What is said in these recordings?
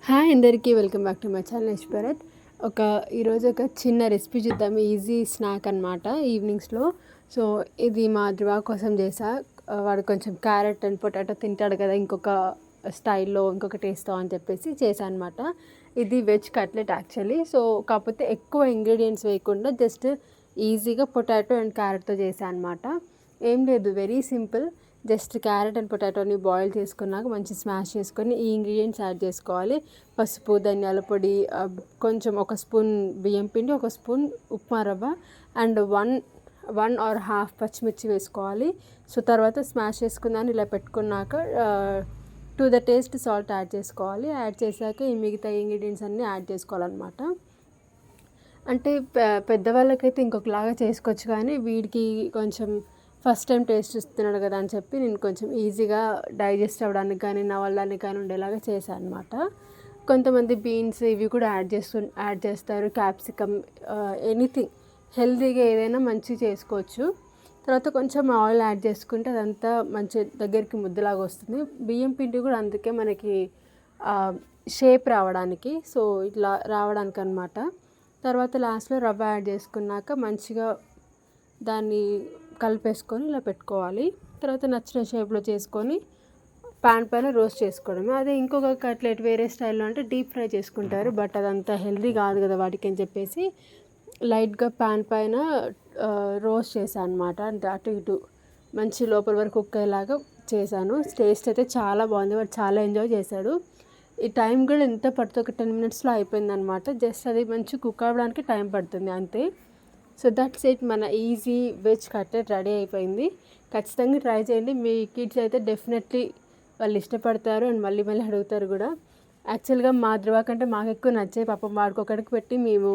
Hi అందరికీ welcome back to my channel Yashbharat. ఈరోజు ఒక చిన్న రెసిపీ చూద్దాం. ఈజీ స్నాక్ అనమాట ఈవినింగ్స్లో. సో ఇది మా ధ్రువ కోసం చేసా. వాడు కొంచెం క్యారెట్ అండ్ పొటాటో తింటాడు కదా, ఇంకొక స్టైల్లో ఇంకొక టేస్ట్తో అని చెప్పేసి చేశాను అనమాట. ఇది వెజ్ కట్లెట్ యాక్చువల్లీ. సో కాకపోతే ఎక్కువ ఇంగ్రీడియంట్స్ వేయకుండా జస్ట్ ఈజీగా పొటాటో అండ్ క్యారెట్తో చేశాను అనమాట. ఏం లేదు, very simple. Just carrot and పొటాటోని బాయిల్ చేసుకున్నాక మంచి స్మాష్ చేసుకొని ఈ ఇంగ్రీడియంట్స్ యాడ్ చేసుకోవాలి. పసుపు, ధనియాల పొడి, కొంచెం ఒక స్పూన్ బియ్యం పిండి, ఒక స్పూన్ ఉప్మా రవ్వ అండ్ వన్ ఆర్ హాఫ్ పచ్చిమిర్చి వేసుకోవాలి. సో తర్వాత స్మాష్ చేసుకున్నాను. ఇలా పెట్టుకున్నాక to the taste salt add చేసుకోవాలి. యాడ్ చేశాక ఈ మిగతా ఇంగ్రీడియంట్స్ అన్నీ యాడ్ చేసుకోవాలన్నమాట. అంటే పెద్దవాళ్ళకైతే ఇంకొకలాగా చేసుకోవచ్చు, కానీ వీడికి కొంచెం ఫస్ట్ టైం టేస్ట్ చూస్తున్నాడు కదా అని చెప్పి నేను కొంచెం ఈజీగా డైజెస్ట్ అవ్వడానికి కానీ నవలడానికి కానీ ఉండేలాగా చేశాను అనమాట. కొంతమంది బీన్స్ ఇవి కూడా యాడ్ చేస్తారు, క్యాప్సికమ్, ఎనీథింగ్ హెల్తీగా ఏదైనా మంచిగా చేసుకోవచ్చు. తర్వాత కొంచెం ఆయిల్ యాడ్ చేసుకుంటే అదంతా మంచి దగ్గరికి ముద్దలాగా వస్తుంది. బియ్యం పిండి కూడా అందుకే మనకి షేప్ రావడానికి, సో ఇట్లా రావడానికి అనమాట. తర్వాత లాస్ట్లో రవ్వ యాడ్ చేసుకున్నాక మంచిగా దాన్ని కలిపేసుకొని ఇలా పెట్టుకోవాలి. తర్వాత నచ్చిన షేప్లో చేసుకొని పాన్ పైన రోస్ట్ చేసుకోవడమే. అదే ఇంకొక కట్లెట్ వేరే స్టైల్లో అంటే డీప్ ఫ్రై చేసుకుంటారు, బట్ అదంతా హెల్దీ కాదు కదా వాటికి అని చెప్పేసి లైట్గా పాన్ పైన రోస్ట్ చేశాను అనమాట. అంటే అటు ఇటు మంచి లోపల వరకు కుక్ అయ్యేలాగా చేశాను. టేస్ట్ అయితే చాలా బాగుంది, వాడు చాలా ఎంజాయ్ చేశాడు. ఈ టైం కూడా ఎంత పడుతుంది, ఒక 10 minutesలో అయిపోయింది అనమాట. జస్ట్ అది మంచి కుక్ అవ్వడానికి టైం పడుతుంది అంతే. సో దట్స్ ఇట్, మన ఈజీ వెజ్ కట్లెట్ రెడీ అయిపోయింది. ఖచ్చితంగా ట్రై చేయండి. మీ కిడ్స్ అయితే డెఫినెట్లీ వాళ్ళు ఇష్టపడతారు అండ్ మళ్ళీ మళ్ళీ అడుగుతారు కూడా. యాక్చువల్గా మా ధ్రువ కంటే మాకు ఎక్కువ నచ్చాయి. పాపం వాడికొకడికి పెట్టి మేము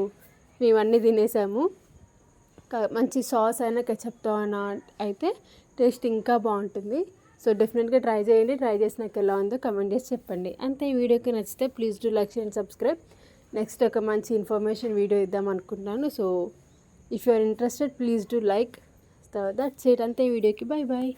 అన్నీ తినేసాము. మంచి సాస్ అయినా కెచప్తో అయినా అయితే టేస్ట్ ఇంకా బాగుంటుంది. సో డెఫినెట్గా ట్రై చేయండి. ట్రై చేసినాక ఎలా ఉందో కమెంట్ చేసి చెప్పండి. అంతే. ఈ వీడియోకి నచ్చితే please do like and subscribe. Next ఒక మంచి ఇన్ఫర్మేషన్ వీడియో ఇద్దాం అనుకుంటున్నాను. So if you are interested, please do like. So that's it. Ante video ki bye bye.